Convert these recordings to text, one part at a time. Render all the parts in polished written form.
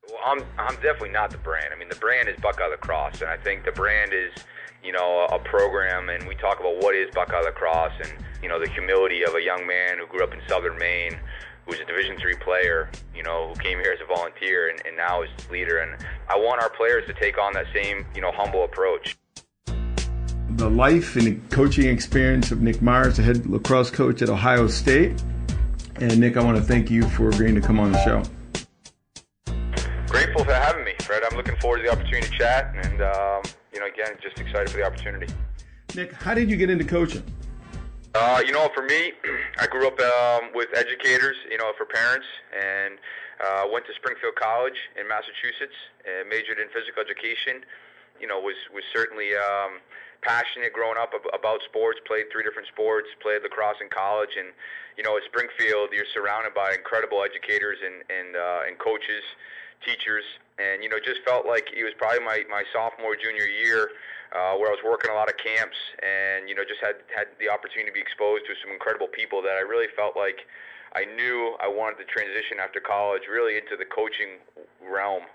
Well, I'm definitely not the brand. I mean, the brand is Buckeye Lacrosse, and I think the brand is, a program. And we talk about what is Buckeye Lacrosse, and the humility of a young man who grew up in Southern Maine, who was a Division III player, who came here as a volunteer and now is leader. And I want our players to take on that same, humble approach. The life and the coaching experience of Nick Myers, the head lacrosse coach at Ohio State. And Nick, I want to thank you for agreeing to come on the show. Grateful for having me, Fred. I'm looking forward to the opportunity to chat, and again, just excited for the opportunity. Nick, how did you get into coaching? For me, I grew up with educators, for parents, and went to Springfield College in Massachusetts, and majored in physical education. Was certainly passionate growing up about sports, played 3 different sports, played lacrosse in college, and at Springfield, you're surrounded by incredible educators and coaches, teachers, and just felt like it was probably my sophomore, junior year where I was working a lot of camps, and just had the opportunity to be exposed to some incredible people that I really felt like I knew I wanted to transition after college really into the coaching realm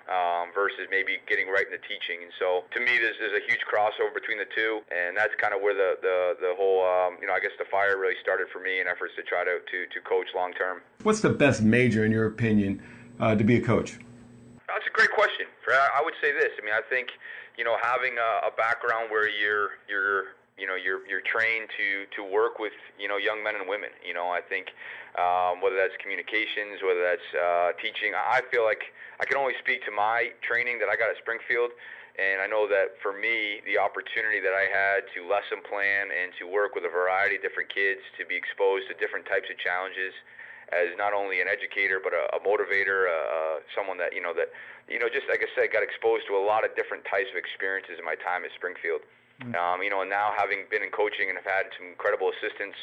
versus maybe getting right into teaching. And so to me, there's a huge crossover between the two, and that's kind of where the whole I guess the fire really started for me in efforts to try to coach long term. What's the best major in your opinion to be a coach? That's a great question. I would say this. I mean, I think having a background where you're trained to work with young men and women. I think whether that's communications, whether that's teaching. I feel like I can only speak to my training that I got at Springfield, and I know that for me, the opportunity that I had to lesson plan and to work with a variety of different kids, to be exposed to different types of challenges, as not only an educator but a motivator, someone that just like I said, got exposed to a lot of different types of experiences in my time at Springfield. And now having been in coaching and have had some incredible assistants,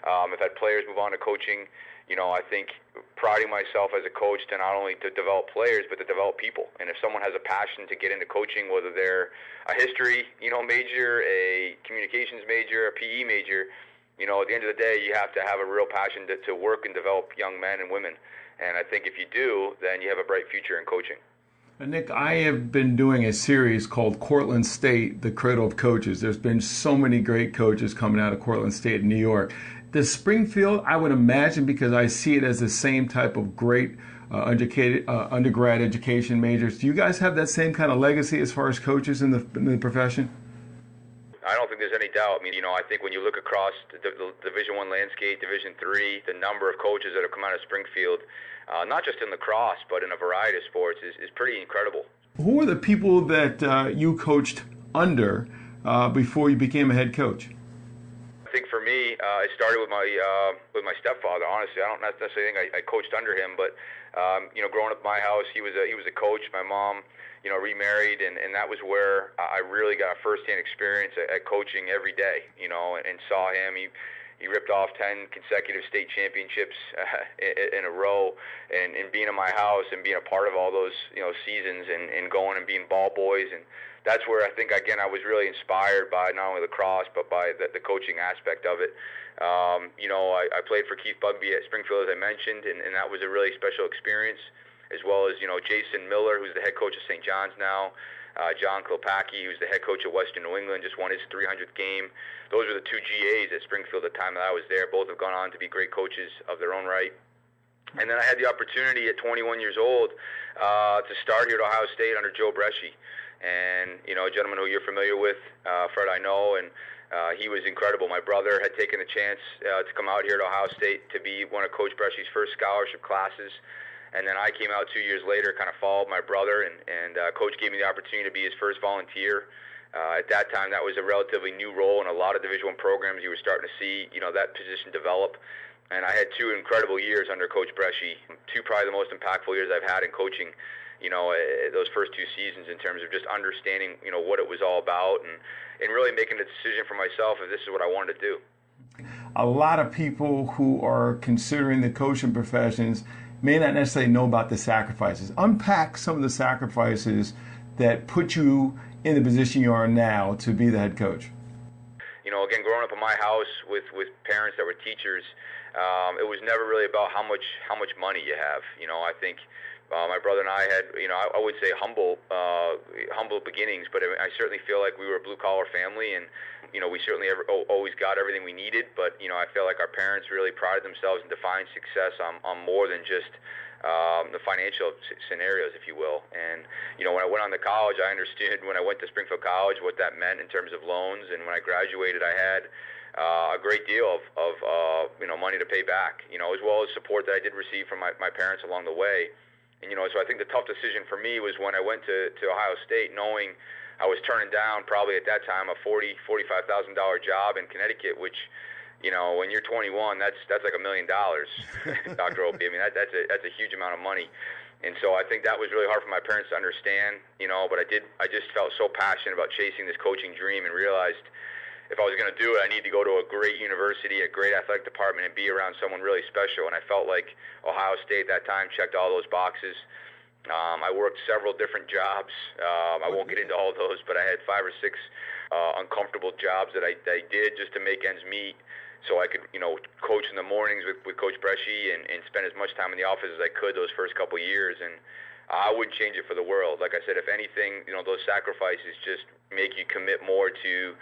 I've had players move on to coaching. I think priding myself as a coach to not only to develop players but to develop people. And if someone has a passion to get into coaching, whether they're a history major, a communications major, a PE major, at the end of the day, you have to have a real passion to work and develop young men and women. And I think if you do, then you have a bright future in coaching. Nick, I have been doing a series called Cortland State, the Cradle of Coaches. There's been so many great coaches coming out of Cortland State in New York. The Springfield, I would imagine, because I see it as the same type of great undergrad education majors. Do you guys have that same kind of legacy as far as coaches in the profession? I don't think there's any doubt. I mean, I think when you look across the Division I landscape, Division III, the number of coaches that have come out of Springfield, not just in lacrosse, but in a variety of sports, is pretty incredible. Who are the people that you coached under before you became a head coach? I think for me, it started with my stepfather. Honestly, I don't necessarily think I coached under him, but growing up in my house, he was a coach. My mom, remarried, and that was where I really got a firsthand experience at coaching every day, and saw him. He ripped off 10 consecutive state championships in a row, and being in my house and being a part of all those, seasons and going and being ball boys. And that's where I think, again, I was really inspired by not only lacrosse, but by the coaching aspect of it. I played for Keith Bugby at Springfield, as I mentioned, and that was a really special experience, as well as, Jason Miller, who's the head coach of St. John's now, John Klopacki, who's the head coach of Western New England, just won his 300th game. Those were the 2 GAs at Springfield at the time that I was there. Both have gone on to be great coaches of their own right. And then I had the opportunity at 21 years old to start here at Ohio State under Joe Bresci. And, a gentleman who you're familiar with, Fred, I know, and he was incredible. My brother had taken a chance to come out here at Ohio State to be one of Coach Bresci's first scholarship classes. And then I came out 2 years later, kind of followed my brother, and Coach gave me the opportunity to be his first volunteer. At that time, that was a relatively new role in a lot of Division I programs. You were starting to see, that position develop. And I had 2 incredible years under Coach Bresci, 2 probably the most impactful years I've had in coaching, those first 2 seasons in terms of just understanding, what it was all about and really making a decision for myself if this is what I wanted to do. A lot of people who are considering the coaching professions may not necessarily know about the sacrifices. Unpack some of the sacrifices that put you in the position you are now to be the head coach. Again, growing up in my house with parents that were teachers, it was never really about how much money you have. I think my brother and I had, I would say humble beginnings, but I certainly feel like we were a blue-collar family, and, we certainly always got everything we needed, but, I feel like our parents really prided themselves in defining success on more than just the financial scenarios, if you will. And, when I went on to college, I understood when I went to Springfield College what that meant in terms of loans, and when I graduated, I had a great deal of money to pay back, as well as support that I did receive from my parents along the way. And, so I think the tough decision for me was when I went to Ohio State, knowing I was turning down probably at that time a $45,000 job in Connecticut, which, when you're 21, that's like $1 million, Dr. Opie. I mean, that's a huge amount of money. And so I think that was really hard for my parents to understand, but I just felt so passionate about chasing this coaching dream and realized if I was going to do it, I need to go to a great university, a great athletic department, and be around someone really special. And I felt like Ohio State at that time checked all those boxes. I worked several different jobs. I won't get into all those, but I had 5 or 6 uncomfortable jobs that I did just to make ends meet, so I could, coach in the mornings with Coach Bresci and spend as much time in the office as I could those first couple years. And I wouldn't change it for the world. Like I said, if anything, those sacrifices just make you commit more to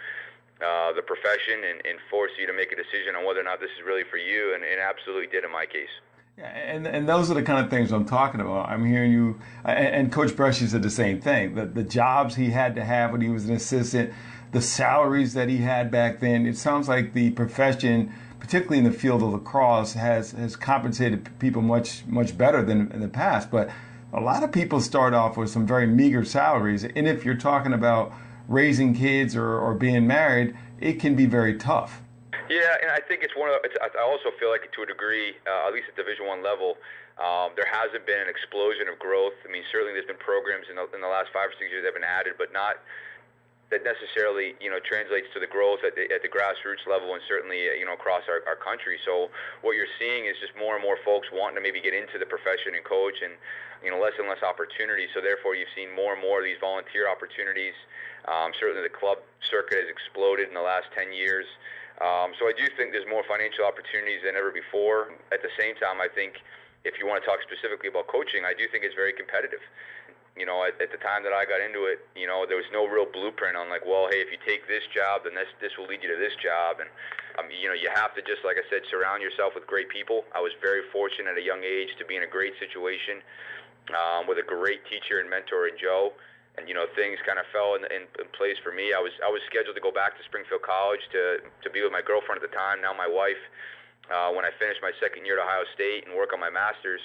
the profession and force you to make a decision on whether or not this is really for you, and it absolutely did in my case. Yeah, and those are the kind of things I'm talking about. I'm hearing you, and Coach Bresci said the same thing. The jobs he had to have when he was an assistant, the salaries that he had back then. It sounds like the profession, particularly in the field of lacrosse, has compensated people much better than in the past. But a lot of people start off with some very meager salaries, and if you're talking about raising kids or being married, it can be very tough. Yeah, and I think it's I also feel like to a degree, at least at Division I level, there hasn't been an explosion of growth. I mean, certainly there's been programs in the last 5 or 6 years that have been added, but not that necessarily translates to the growth at the grassroots level, and certainly across our country. So what you're seeing is just more and more folks wanting to maybe get into the profession and coach, and less and less opportunities. So therefore, you've seen more and more of these volunteer opportunities. Certainly, the club circuit has exploded in the last 10 years. So I do think there's more financial opportunities than ever before. At the same time, I think if you want to talk specifically about coaching, I do think it's very competitive. At the time that I got into it, there was no real blueprint on like, well, hey, if you take this job, then this will lead you to this job. And, you have to just, like I said, surround yourself with great people. I was very fortunate at a young age to be in a great situation with a great teacher and mentor in Joe. And, things kind of fell in place for me. I was scheduled to go back to Springfield College to be with my girlfriend at the time, now my wife, when I finished my second year at Ohio State and work on my master's.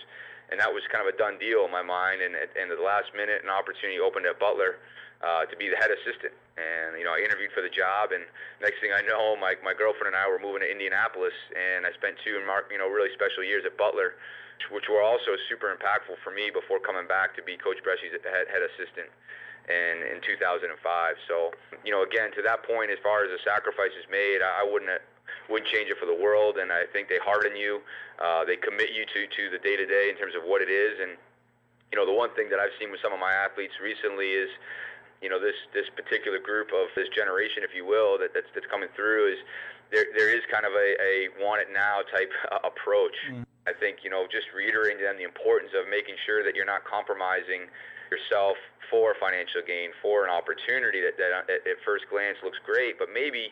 And that was kind of a done deal in my mind. And at the last minute, an opportunity opened at Butler to be the head assistant. And, I interviewed for the job. And next thing I know, my girlfriend and I were moving to Indianapolis. And I spent 2 really special years at Butler, which were also super impactful for me before coming back to be Coach Bresci's head assistant in 2005. So, again, to that point, as far as the sacrifices made, I wouldn't change it for the world. And I think they harden you. They commit you to the day-to-day in terms of what it is. And, the one thing that I've seen with some of my athletes recently is, this particular group of this generation, if you will, that's coming through is there is kind of a want it now type approach. I think, just reiterating to them the importance of making sure that you're not compromising yourself for financial gain, for an opportunity that at first glance looks great, but maybe,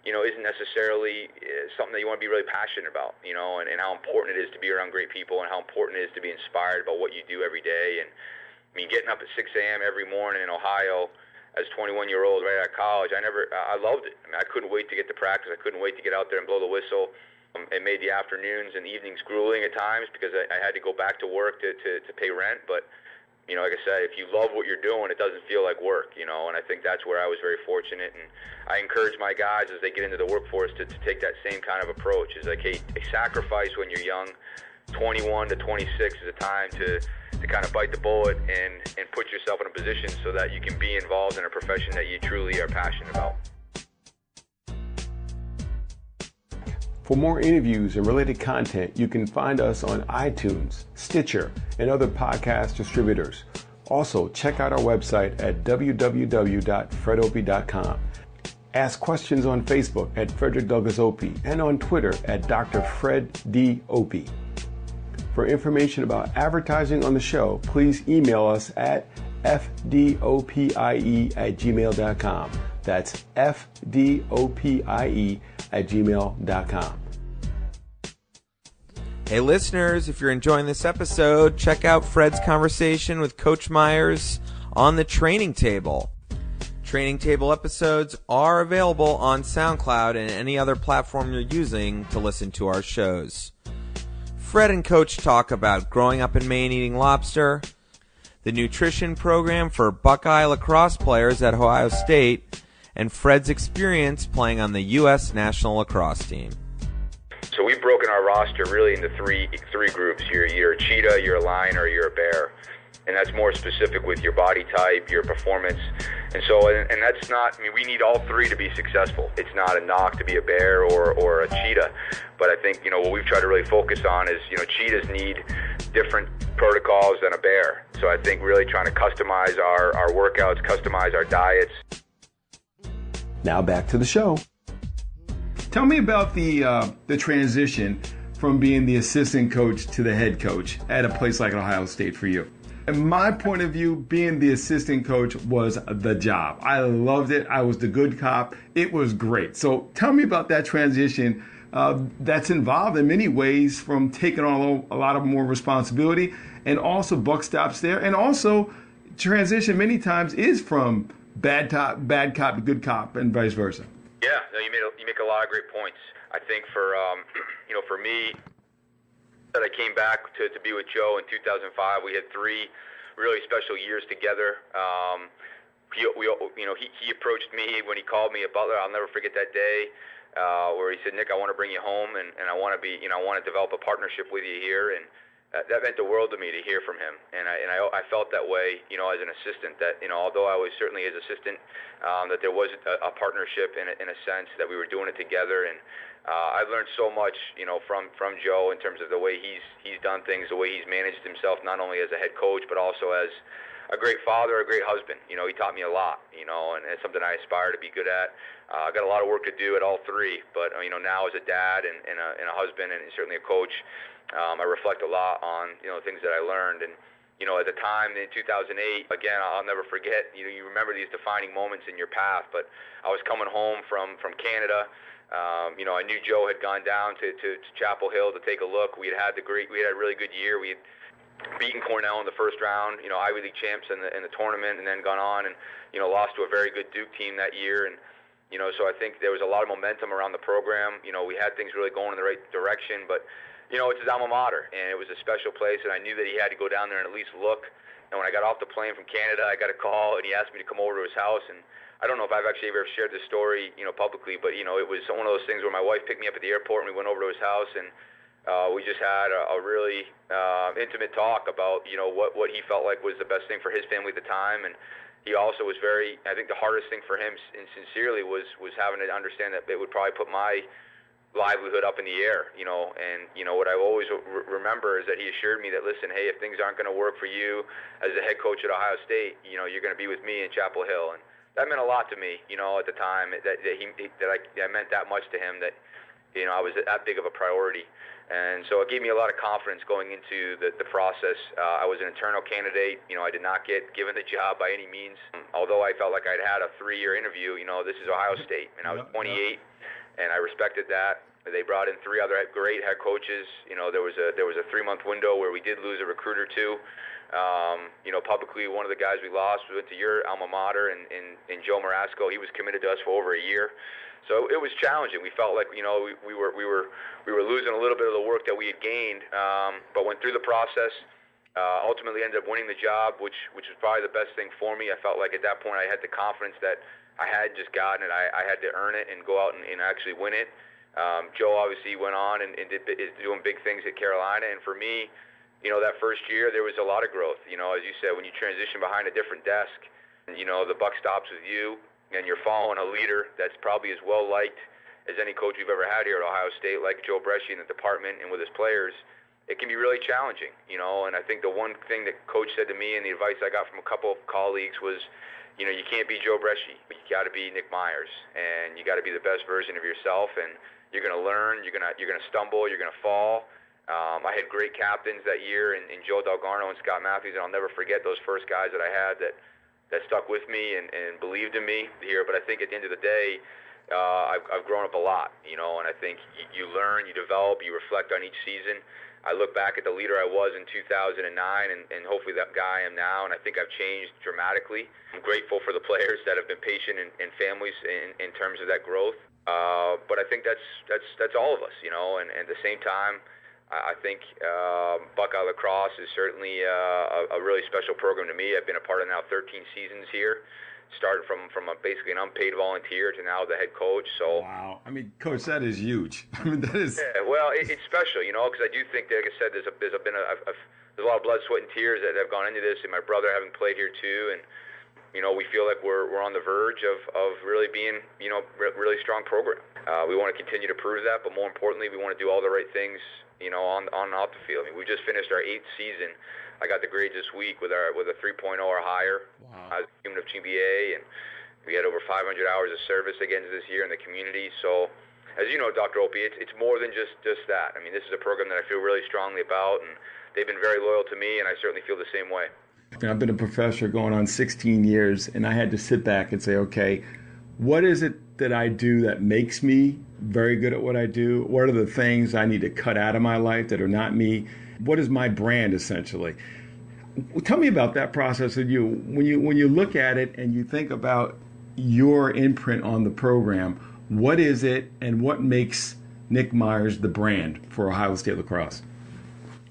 isn't necessarily something that you want to be really passionate about, and how important it is to be around great people and how important it is to be inspired about what you do every day. And I mean, getting up at 6 a.m. every morning in Ohio as a 21-year-old right out of college, I loved it. I mean, I couldn't wait to get to practice. I couldn't wait to get out there and blow the whistle. It made the afternoons and evenings grueling at times because I had to go back to work to pay rent. But, like I said, if you love what you're doing, it doesn't feel like work, and I think that's where I was very fortunate. And I encourage my guys as they get into the workforce to take that same kind of approach. It's like, hey, sacrifice when you're young. 21 to 26 is a time to kind of bite the bullet and put yourself in a position so that you can be involved in a profession that you truly are passionate about. For more interviews and related content, you can find us on iTunes, Stitcher, and other podcast distributors. Also, check out our website at www.fredopie.com. Ask questions on Facebook at Frederick Douglass OP and on Twitter at Dr. Fred D. OP. For information about advertising on the show, please email us at fdopie@gmail.com. That's fdopie@gmail.com. Hey listeners, if you're enjoying this episode, check out Fred's conversation with Coach Myers on the Training Table. Training Table episodes are available on SoundCloud and any other platform you're using to listen to our shows. Fred and Coach talk about growing up in Maine eating lobster, the nutrition program for Buckeye lacrosse players at Ohio State, and Fred's experience playing on the U.S. national lacrosse team. So we've broken our roster really into three groups. You're a cheetah, you're a lion, or you're a bear. And that's more specific with your body type, your performance. And so, and that's not, I mean, we need all three to be successful. It's not a knock to be a bear or a cheetah. But I think, what we've tried to really focus on is, cheetahs need different protocols than a bear. So I think really trying to customize our workouts, customize our diets. Now back to the show. Tell me about the transition from being the assistant coach to the head coach at a place like Ohio State for you. In my point of view, being the assistant coach was the job. I loved it. I was the good cop. It was great. So tell me about that transition that's involved in many ways from taking on a lot of more responsibility, and also buck stops there. And also transition many times is from bad cop to good cop and vice versa. Yeah, no, you make a lot of great points. I think for for me, that I came back to be with Joe in 2005. We had 3 really special years together. He approached me when he called me at Butler. I'll never forget that day where he said, "Nick, I want to bring you home, and I want to I want to develop a partnership with you here." And that meant the world to me to hear from him. And I felt that way, as an assistant. That although I was certainly his assistant, that there was a partnership in a sense that we were doing it together. And I've learned so much, from Joe in terms of the way he's done things, the way he's managed himself, not only as a head coach but also as a great father, a great husband. He taught me a lot, and it's something I aspire to be good at. I got a lot of work to do at all 3, but now as a dad and a husband and certainly a coach, I reflect a lot on things that I learned. And at the time in 2008, again, I'll never forget. You remember these defining moments in your path. But I was coming home from Canada. I knew Joe had gone down to Chapel Hill to take a look. We had a really good year. We had beaten Cornell in the first round, Ivy League champs in the tournament, and then gone on and lost to a very good Duke team that year. And so I think there was a lot of momentum around the program. We had things really going in the right direction, but it's his alma mater, and it was a special place, and I knew that he had to go down there and at least look. And when I got off the plane from Canada, I got a call, and he asked me to come over to his house. And I don't know if I've actually ever shared this story, publicly, but it was one of those things where my wife picked me up at the airport, and we went over to his house, and we just had a really intimate talk about what he felt like was the best thing for his family at the time. And he also was I think the hardest thing for him, and sincerely, was having to understand that it would probably put my livelihood up in the air, and what I always remember is that he assured me that, listen, hey, if things aren't going to work for you as the head coach at Ohio State, you're going to be with me in Chapel Hill. And that meant a lot to me, at the time, that I meant that much to him, that I was that big of a priority. And so it gave me a lot of confidence going into the process. I was an internal candidate. I did not get given the job by any means. Although I felt like I'd had a 3-year interview, this is Ohio State, and I was 28. And I respected that. They brought in 3 other great head coaches. There was a 3-month window where we did lose a recruit or 2. Publicly, one of the guys we lost went to your alma mater, and Joe Marasco. He was committed to us for over a year. So it was challenging. We felt like we were losing a little bit of the work that we had gained, but went through the process. Ultimately, ended up winning the job, which was probably the best thing for me. I felt like at that point I had the confidence that I had just gotten it. I had to earn it and go out and actually win it. Joe obviously went on and is doing big things at Carolina. And for me, that first year there was a lot of growth. As you said, when you transition behind a different desk, the buck stops with you, and you're following a leader that's probably as well liked as any coach we've ever had here at Ohio State, like Joe Bresci in the department and with his players. it can be really challenging, and I think the one thing that Coach said to me and the advice I got from a couple of colleagues was, you can't be Joe Bresci, but you got to be Nick Myers, and you got to be the best version of yourself, and you're going to learn, you're going to stumble, you're going to fall. I had great captains that year in Joe Delgarno and Scott Matthews, and I'll never forget those first guys that I had that stuck with me and believed in me here. But I think at the end of the day, I've grown up a lot, and I think you learn, you develop, you reflect on each season. I look back at the leader I was in 2009 and hopefully that guy I am now, and I think I've changed dramatically. I'm grateful for the players that have been patient and families in terms of that growth. But I think that's all of us, and at the same time, I think Buckeye Lacrosse is certainly a really special program to me. I've been a part of now 13 seasons here. Started from basically an unpaid volunteer to now the head coach. So wow, I mean, Coach, that is huge. I mean, that is. Yeah, well, it's special, because I do think that, like I said, there's a lot of blood, sweat, and tears that have gone into this, and my brother having played here too, and we feel like we're on the verge of really being really strong program. We want to continue to prove that, but more importantly, we want to do all the right things on and off the field. I mean, we just finished our 8th season. I got the grades this week with a 3.0 or higher. Wow. As a human of GBA, and we had over 500 hours of service again this year in the community. So, as you know, Dr. Opie, it's more than just that. I mean, this is a program that I feel really strongly about, and they've been very loyal to me, and I certainly feel the same way. I've been a professor going on 16 years, and I had to sit back and say, okay, what is it that I do that makes me very good at what I do? What are the things I need to cut out of my life that are not me? What is my brand, essentially? Tell me about that process with you. When you look at it and you think about your imprint on the program, what is it and what makes Nick Myers the brand for Ohio State Lacrosse?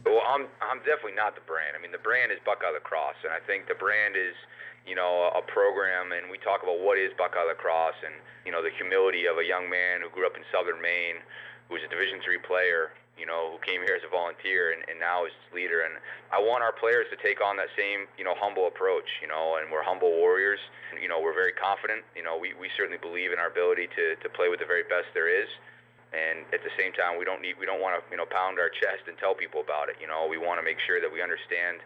Well, I'm definitely not the brand. I mean, the brand is Buckeye Lacrosse, and I think the brand is, a program, and we talk about what is Buckeye Lacrosse, and, the humility of a young man who grew up in Southern Maine, who was a Division III player, who came here as a volunteer and now is leader. And I want our players to take on that same, humble approach, and we're humble warriors. We're very confident. We certainly believe in our ability to play with the very best there is. And at the same time, we don't want to, pound our chest and tell people about it. We want to make sure that we understand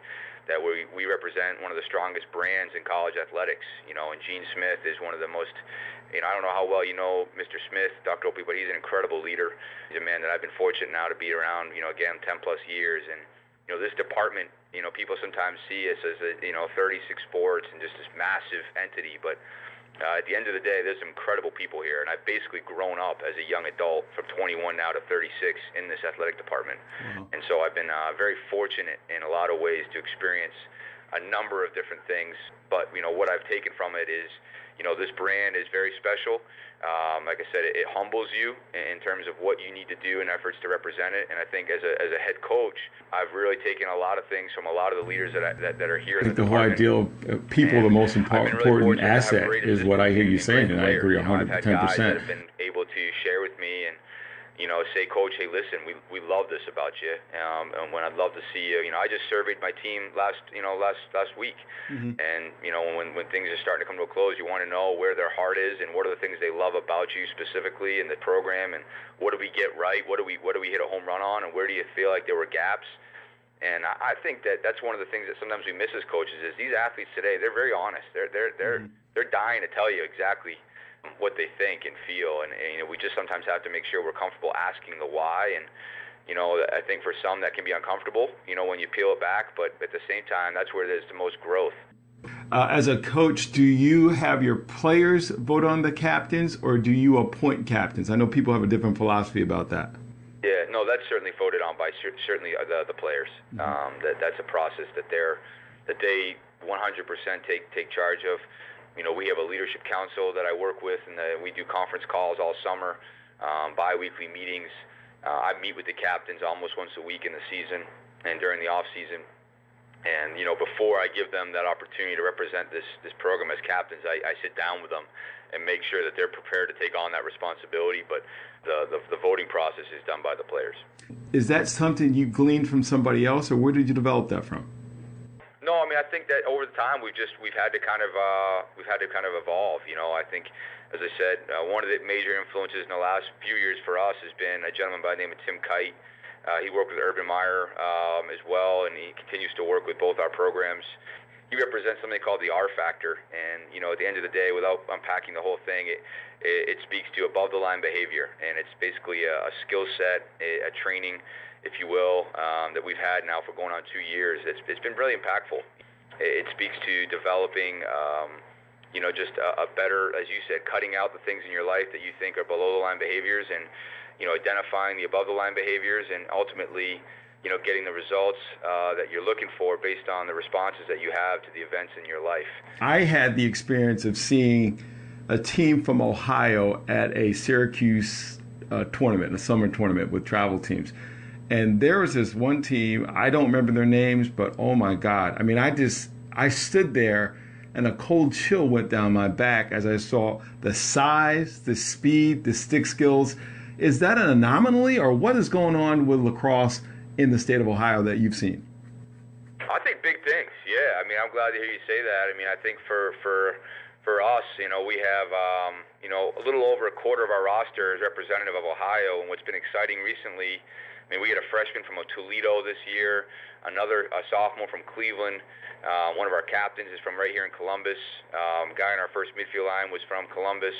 that we represent one of the strongest brands in college athletics. And Gene Smith is one of the most, I don't know how well you know Mr. Smith, Dr. Opie, but he's an incredible leader. He's a man that I've been fortunate now to be around, again, 10 plus years. And, this department, people sometimes see us as 36 sports and just this massive entity, but at the end of the day, there's some incredible people here, and I've basically grown up as a young adult from 21 now to 36 in this athletic department. Mm-hmm. And so I've been very fortunate in a lot of ways to experience a number of different things. But, what I've taken from it is, this brand is very special. Like I said, it humbles you in terms of what you need to do in efforts to represent it. And I think as a head coach, I've really taken a lot of things from a lot of the leaders that are here. I think the whole idea of people, the most important asset is what I hear you saying, and I agree 110%. I've had guys that have been able to share with me and say, Coach, hey, listen, we love this about you, and when I'd love to see you. I just surveyed my team last week, mm-hmm. And when things are starting to come to a close, you want to know where their heart is and what are the things they love about you specifically in the program, and what do we get right, what do we hit a home run on, and where do you feel like there were gaps. And I think that's one of the things that sometimes we miss as coaches is these athletes today. They're very honest. They're dying to tell you exactly what they think and feel, and we just sometimes have to make sure we're comfortable asking the why. And I think for some that can be uncomfortable, when you peel it back, but at the same time, that's where there's the most growth. As a coach, do you have your players vote on the captains, or do you appoint captains? I know people have a different philosophy about that. Yeah, no, that's certainly voted on by certainly the players. Mm-hmm. That's a process that they 100% take charge of. We have a leadership council that I work with, and we do conference calls all summer, bi-weekly meetings. I meet with the captains almost once a week in the season and during the off season. And, before I give them that opportunity to represent this program as captains, I sit down with them and make sure that they're prepared to take on that responsibility. But the voting process is done by the players. Is that something you gleaned from somebody else, or where did you develop that from? No, I mean, I think that over the time we've had to kind of evolve. I think, as I said, one of the major influences in the last few years for us has been a gentleman by the name of Tim Kite. He worked with Urban Meyer as well, and he continues to work with both our programs. He represents something called the R factor, and at the end of the day, without unpacking the whole thing, it speaks to above the line behavior, and it's basically a skill set, a training, if you will, that we've had now for going on 2 years. It's been really impactful. It speaks to developing, just a better, as you said, cutting out the things in your life that you think are below the line behaviors, and identifying the above the line behaviors, and ultimately getting the results that you're looking for based on the responses that you have to the events in your life. I had the experience of seeing a team from Ohio at a Syracuse tournament, a summer tournament with travel teams. And there was this one team, I don't remember their names, but oh my God. I mean, I stood there and a cold chill went down my back as I saw the size, the speed, the stick skills. Is that an anomaly, or what is going on with lacrosse in the state of Ohio that you've seen? I think big things. Yeah, I mean, I'm glad to hear you say that. I mean, I think for us, we have a little over a quarter of our roster is representative of Ohio, and what's been exciting recently, I mean, we had a freshman from Toledo this year, a sophomore from Cleveland. One of our captains is from right here in Columbus. Guy in our first midfield line was from Columbus.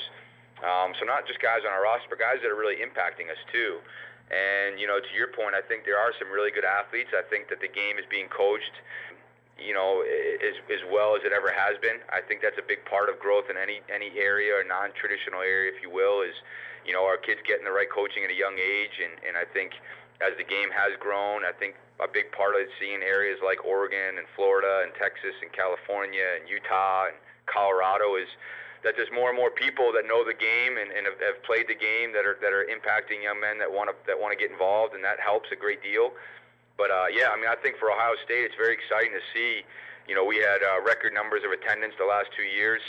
So not just guys on our roster, but guys that are really impacting us too. And, to your point, I think there are some really good athletes. I think that the game is being coached, as well as it ever has been. I think that's a big part of growth in any area or non-traditional area, if you will, is, our kids getting the right coaching at a young age. And I think as the game has grown, I think a big part of it, seeing areas like Oregon and Florida and Texas and California and Utah and Colorado, is that there's more and more people that know the game and have played the game that are impacting young men that want to get involved, and that helps a great deal. But I mean, I think for Ohio State, it's very exciting to see. We had record numbers of attendance the last 2 years.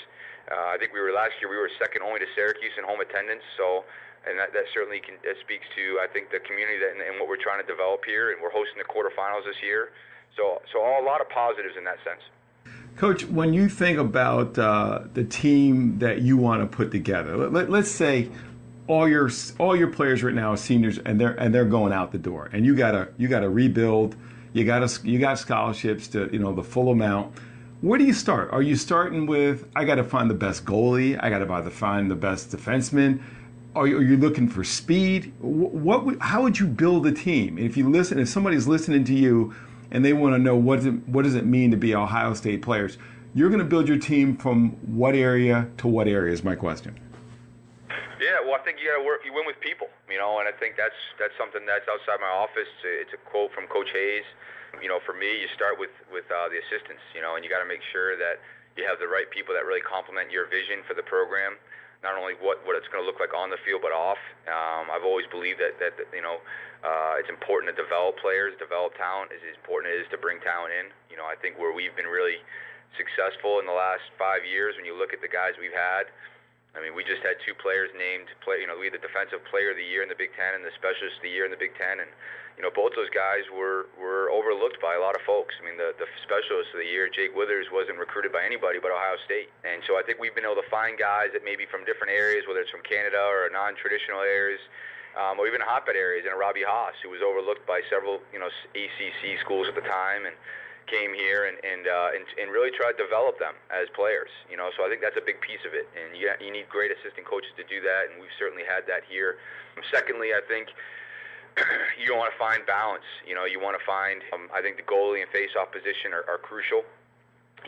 I think last year we were second only to Syracuse in home attendance. So, and that certainly speaks to, I think, the community and what we're trying to develop here. And we're hosting the quarterfinals this year. So a lot of positives in that sense. Coach, when you think about the team that you want to put together, let's say all your players right now are seniors and they're going out the door, and you gotta rebuild. You got scholarships to the full amount. Where do you start? Are you starting with, I got to find the best goalie, I got to find the best defenseman? Are you looking for speed? How would you build a team? If somebody's listening to you and they want to know what does it mean to be Ohio State players, you're going to build your team from what area to what area is my question. Yeah, well, I think you got to work. You win with people, and I think that's something that's outside my office. It's a quote from Coach Hayes. For me, you start with the assistants, and you got to make sure that you have the right people that really complement your vision for the program. Not only what it's going to look like on the field, but off. I've always believed that it's important to develop players, develop talent. As important it is to bring talent in. I think where we've been really successful in the last 5 years, when you look at the guys we've had, I mean, we just had 2 players named. We had the Defensive Player of the Year in the Big Ten and the Specialist of the Year in the Big Ten, and both those guys were overlooked by a lot of folks. I mean, the Specialist of the Year, Jake Withers, wasn't recruited by anybody but Ohio State, and so I think we've been able to find guys that maybe from different areas, whether it's from Canada or non-traditional areas, or even hotbed areas. Robbie Haas, who was overlooked by several ACC schools at the time, and came here and really tried to develop them as players. So I think that's a big piece of it, and you need great assistant coaches to do that, and we've certainly had that here. Secondly, I think you want to find balance. You want to find, I think the goalie and face-off position are crucial.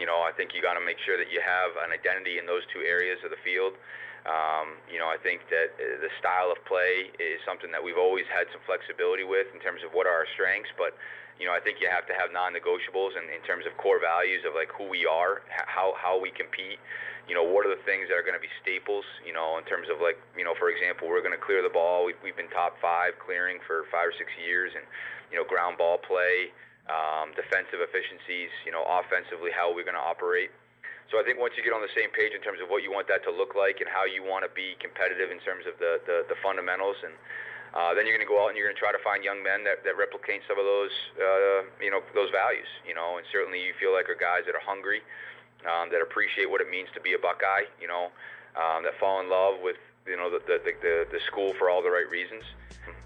I think you got to make sure that you have an identity in those 2 areas of the field. I think that the style of play is something that we've always had some flexibility with in terms of what are our strengths, but I think you have to have non-negotiables in terms of core values of like who we are, how we compete. What are the things that are going to be staples, in terms of like, for example, we're going to clear the ball. We've been top 5 clearing for 5 or 6 years, and, ground ball play, defensive efficiencies, offensively, how we're going to operate. So I think once you get on the same page in terms of what you want that to look like and how you want to be competitive in terms of the fundamentals, and then you're going to go out and you're going to try to find young men that replicate some of those, those values, and certainly you feel like are guys that are hungry, that appreciate what it means to be a Buckeye, that fall in love with the school for all the right reasons,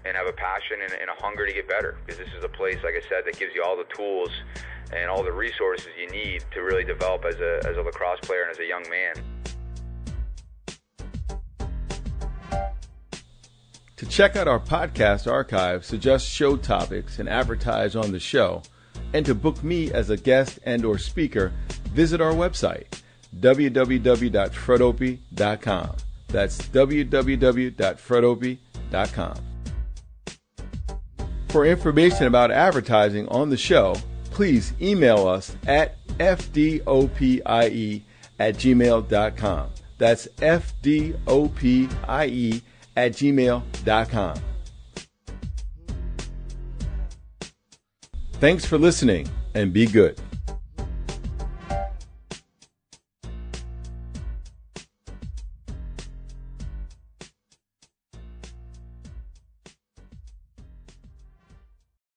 and have a passion and a hunger to get better. Because this is a place, like I said, that gives you all the tools and all the resources you need to really develop as a lacrosse player and as a young man. To check out our podcast archive, suggest show topics, and advertise on the show, and to book me as a guest and or speaker, visit our website, www.fredopie.com. That's www.fredopie.com. For information about advertising on the show, please email us at fdopie@gmail.com. That's fdopie@gmail.com. Thanks for listening, and be good.